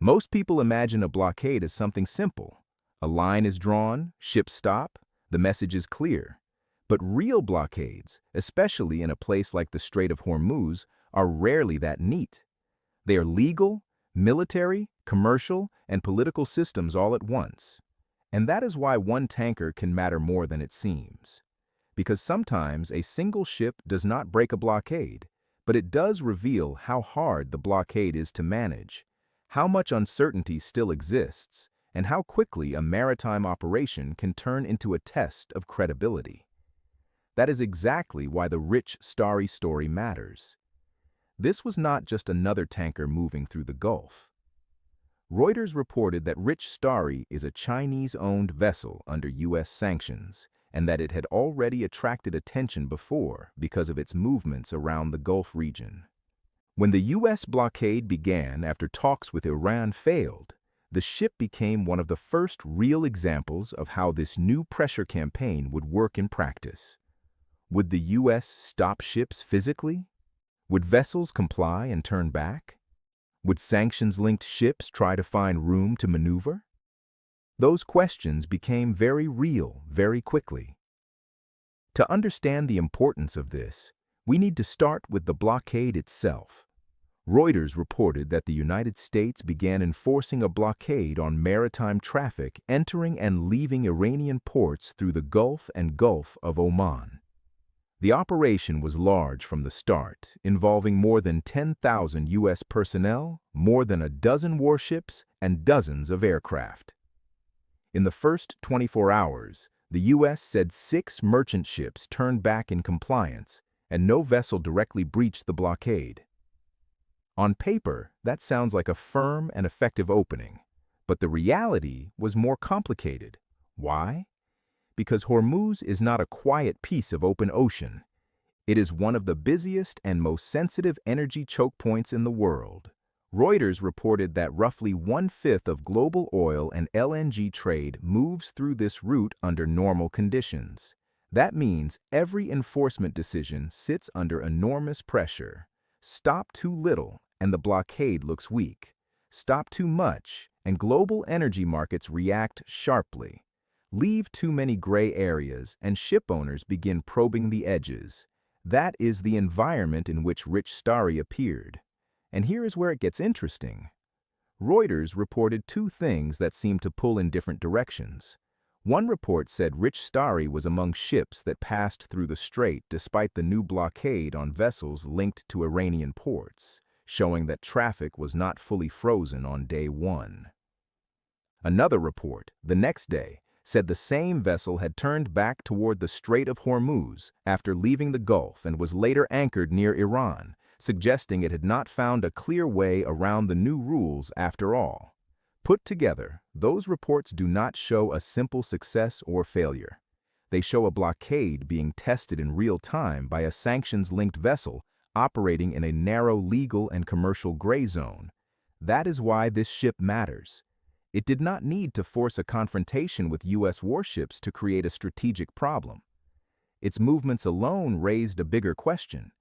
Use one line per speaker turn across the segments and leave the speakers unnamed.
Most people imagine a blockade as something simple. A line is drawn, ships stop, the message is clear. But real blockades, especially in a place like the Strait of Hormuz, are rarely that neat. They are legal, military, commercial, and political systems all at once. And that is why one tanker can matter more than it seems. Because sometimes a single ship does not break a blockade, but it does reveal how hard the blockade is to manage, how much uncertainty still exists, and how quickly a maritime operation can turn into a test of credibility. That is exactly why the Rich Starry story matters. This was not just another tanker moving through the Gulf. Reuters reported that Rich Starry is a Chinese-owned vessel under U.S. sanctions, and that it had already attracted attention before because of its movements around the Gulf region. When the U.S. blockade began after talks with Iran failed, the ship became one of the first real examples of how this new pressure campaign would work in practice. Would the U.S. stop ships physically? Would vessels comply and turn back? Would sanctions-linked ships try to find room to maneuver? Those questions became very real very quickly. To understand the importance of this, we need to start with the blockade itself. Reuters reported that the United States began enforcing a blockade on maritime traffic entering and leaving Iranian ports through the Gulf and Gulf of Oman. The operation was large from the start, involving more than 10,000 U.S. personnel, more than a dozen warships, and dozens of aircraft. In the first 24 hours, the U.S. said 6 merchant ships turned back in compliance, and no vessel directly breached the blockade. On paper, that sounds like a firm and effective opening, but the reality was more complicated. Why? Because Hormuz is not a quiet piece of open ocean. It is one of the busiest and most sensitive energy choke points in the world. Reuters reported that roughly 1/5 of global oil and LNG trade moves through this route under normal conditions. That means every enforcement decision sits under enormous pressure. Stop too little, and the blockade looks weak. Stop too much, and global energy markets react sharply. Leave too many gray areas, and ship owners begin probing the edges. That is the environment in which Rich Starry appeared. And here is where it gets interesting. Reuters reported 2 things that seemed to pull in different directions. One report said Rich Starry was among ships that passed through the strait despite the new blockade on vessels linked to Iranian ports, showing that traffic was not fully frozen on day 1. Another report, the next day, said the same vessel had turned back toward the Strait of Hormuz after leaving the Gulf and was later anchored near Iran, suggesting it had not found a clear way around the new rules after all. Put together, those reports do not show a simple success or failure. They show a blockade being tested in real time by a sanctions-linked vessel operating in a narrow legal and commercial gray zone. That is why this ship matters. It did not need to force a confrontation with U.S. warships to create a strategic problem. Its movements alone raised a bigger question.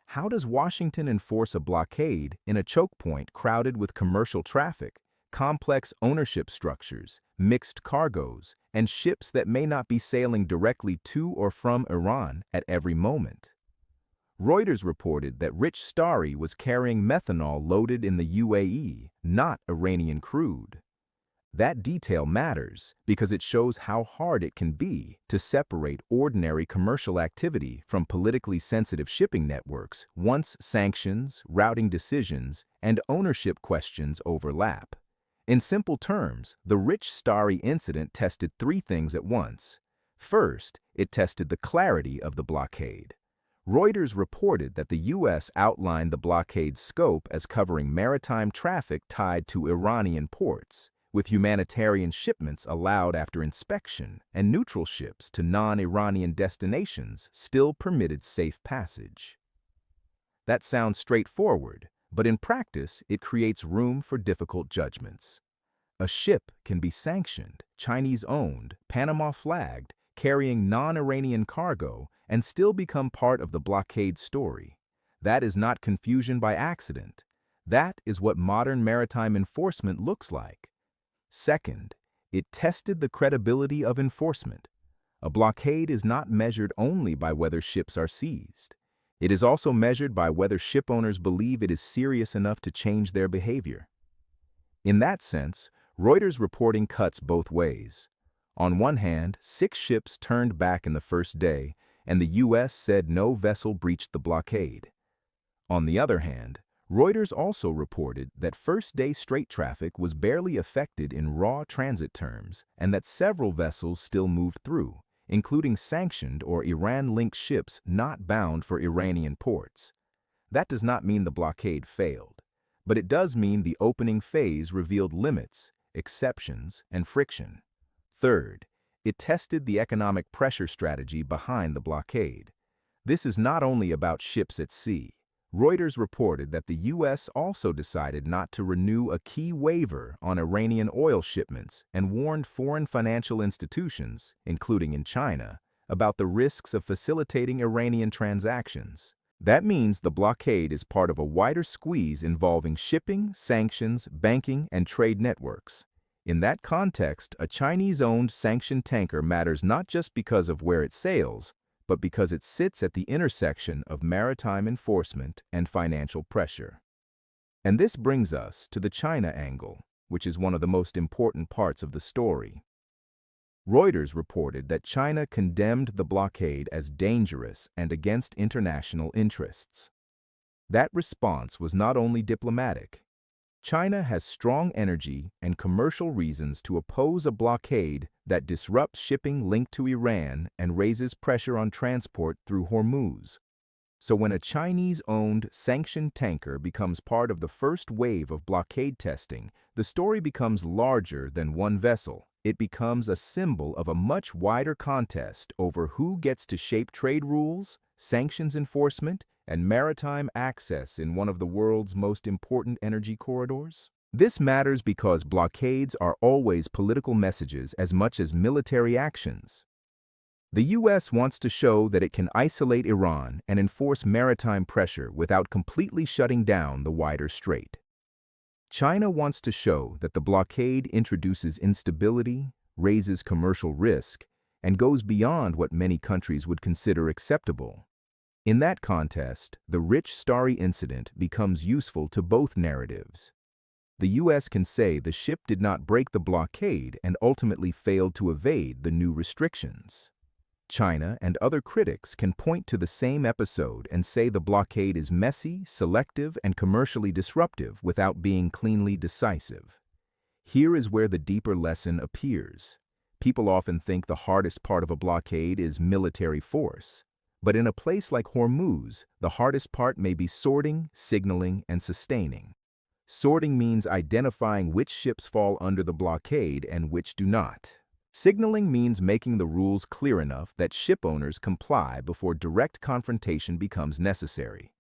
How does Washington enforce a blockade in a choke point crowded with commercial traffic, complex ownership structures, mixed cargoes, and ships that may not be sailing directly to or from Iran at every moment? Reuters reported that Rich Starry was carrying methanol loaded in the UAE, not Iranian crude. That detail matters because it shows how hard it can be to separate ordinary commercial activity from politically sensitive shipping networks once sanctions, routing decisions, and ownership questions overlap. In simple terms, the Rich Starry incident tested 3 things at once. First, it tested the clarity of the blockade. Reuters reported that the U.S. outlined the blockade's scope as covering maritime traffic tied to Iranian ports, with humanitarian shipments allowed after inspection and neutral ships to non-Iranian destinations still permitted safe passage. That sounds straightforward, but in practice it creates room for difficult judgments. A ship can be sanctioned, Chinese-owned, Panama-flagged, carrying non-Iranian cargo, and still become part of the blockade story. That is not confusion by accident. That is what modern maritime enforcement looks like. Second, it tested the credibility of enforcement. A blockade is not measured only by whether ships are seized. It is also measured by whether shipowners believe it is serious enough to change their behavior. In that sense, Reuters reporting cuts both ways. On one hand, 6 ships turned back in the first day, and the U.S. said no vessel breached the blockade. On the other hand, Reuters also reported that first-day strait traffic was barely affected in raw transit terms and that several vessels still moved through, including sanctioned or Iran-linked ships not bound for Iranian ports. That does not mean the blockade failed, but it does mean the opening phase revealed limits, exceptions, and friction. Third, it tested the economic pressure strategy behind the blockade. This is not only about ships at sea. Reuters reported that the U.S. also decided not to renew a key waiver on Iranian oil shipments and warned foreign financial institutions, including in China, about the risks of facilitating Iranian transactions. That means the blockade is part of a wider squeeze involving shipping, sanctions, banking, and trade networks. In that context, a Chinese-owned sanctioned tanker matters not just because of where it sails, but because it sits at the intersection of maritime enforcement and financial pressure. And this brings us to the China angle, which is one of the most important parts of the story. Reuters reported that China condemned the blockade as dangerous and against international interests. That response was not only diplomatic. China has strong energy and commercial reasons to oppose a blockade that disrupts shipping linked to Iran and raises pressure on transport through Hormuz. So when a Chinese-owned sanctioned tanker becomes part of the first wave of blockade testing, the story becomes larger than one vessel. It becomes a symbol of a much wider contest over who gets to shape trade rules, sanctions enforcement, and maritime access in one of the world's most important energy corridors. This matters because blockades are always political messages as much as military actions. The U.S. wants to show that it can isolate Iran and enforce maritime pressure without completely shutting down the wider strait. China wants to show that the blockade introduces instability, raises commercial risk, and goes beyond what many countries would consider acceptable. In that context, the Rich Starry incident becomes useful to both narratives. The U.S. can say the ship did not break the blockade and ultimately failed to evade the new restrictions. China and other critics can point to the same episode and say the blockade is messy, selective, and commercially disruptive without being cleanly decisive. Here is where the deeper lesson appears. People often think the hardest part of a blockade is military force. But in a place like Hormuz, the hardest part may be sorting, signaling, and sustaining. Sorting means identifying which ships fall under the blockade and which do not. Signaling means making the rules clear enough that shipowners comply before direct confrontation becomes necessary.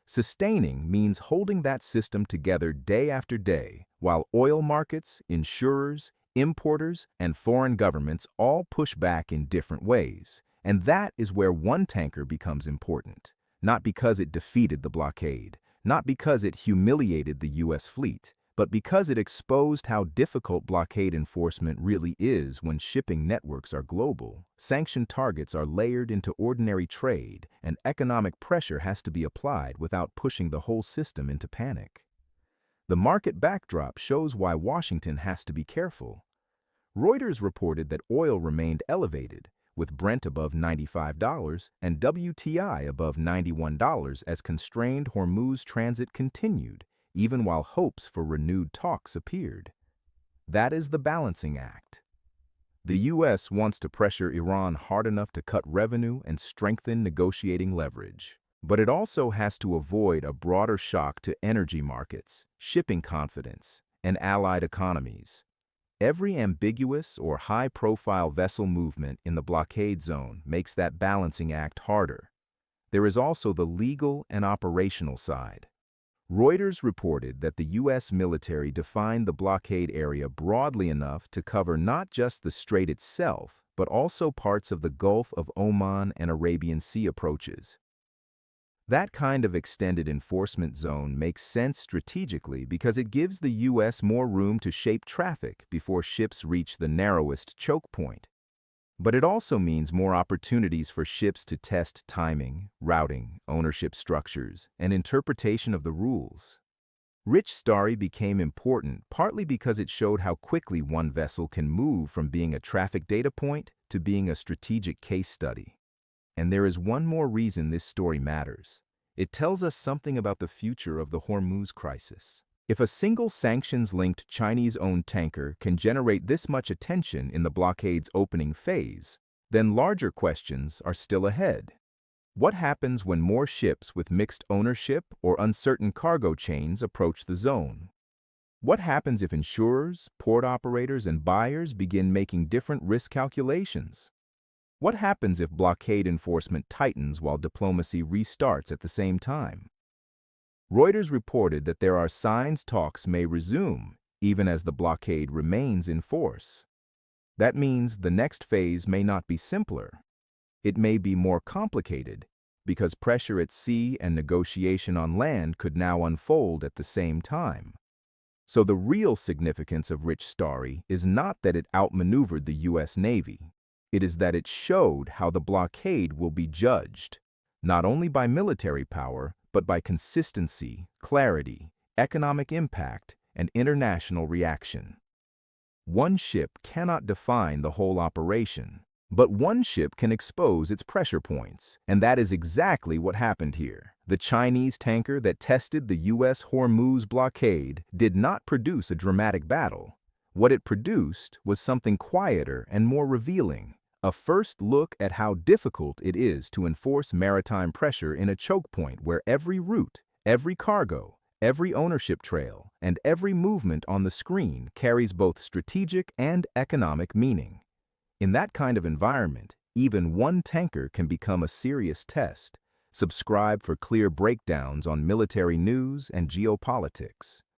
Sustaining means holding that system together day after day, while oil markets, insurers, importers, and foreign governments all push back in different ways. And that is where one tanker becomes important, not because it defeated the blockade, not because it humiliated the U.S. fleet, but because it exposed how difficult blockade enforcement really is when shipping networks are global, sanctioned targets are layered into ordinary trade, and economic pressure has to be applied without pushing the whole system into panic. The market backdrop shows why Washington has to be careful. Reuters reported that oil remained elevated, with Brent above $95 and WTI above $91 as constrained Hormuz transit continued, even while hopes for renewed talks appeared. That is the balancing act. The U.S. wants to pressure Iran hard enough to cut revenue and strengthen negotiating leverage. But it also has to avoid a broader shock to energy markets, shipping confidence, and allied economies. Every ambiguous or high-profile vessel movement in the blockade zone makes that balancing act harder. There is also the legal and operational side. Reuters reported that the U.S. military defined the blockade area broadly enough to cover not just the strait itself, but also parts of the Gulf of Oman and Arabian Sea approaches. That kind of extended enforcement zone makes sense strategically because it gives the U.S. more room to shape traffic before ships reach the narrowest choke point. But it also means more opportunities for ships to test timing, routing, ownership structures, and interpretation of the rules. Rich Starry became important partly because it showed how quickly one vessel can move from being a traffic data point to being a strategic case study. And there is one more reason this story matters. It tells us something about the future of the Hormuz crisis. If a single sanctions-linked Chinese-owned tanker can generate this much attention in the blockade's opening phase, then larger questions are still ahead. What happens when more ships with mixed ownership or uncertain cargo chains approach the zone? What happens if insurers, port operators, and buyers begin making different risk calculations? What happens if blockade enforcement tightens while diplomacy restarts at the same time? Reuters reported that there are signs talks may resume, even as the blockade remains in force. That means the next phase may not be simpler. It may be more complicated, because pressure at sea and negotiation on land could now unfold at the same time. So the real significance of Rich Starry is not that it outmaneuvered the U.S. Navy. It is that it showed how the blockade will be judged, not only by military power, but by consistency, clarity, economic impact, and international reaction. One ship cannot define the whole operation, but one ship can expose its pressure points, and that is exactly what happened here. The Chinese tanker that tested the U.S. Hormuz blockade did not produce a dramatic battle. What it produced was something quieter and more revealing. A first look at how difficult it is to enforce maritime pressure in a choke point where every route, every cargo, every ownership trail, and every movement on the screen carries both strategic and economic meaning. In that kind of environment, even one tanker can become a serious test. Subscribe for clear breakdowns on military news and geopolitics.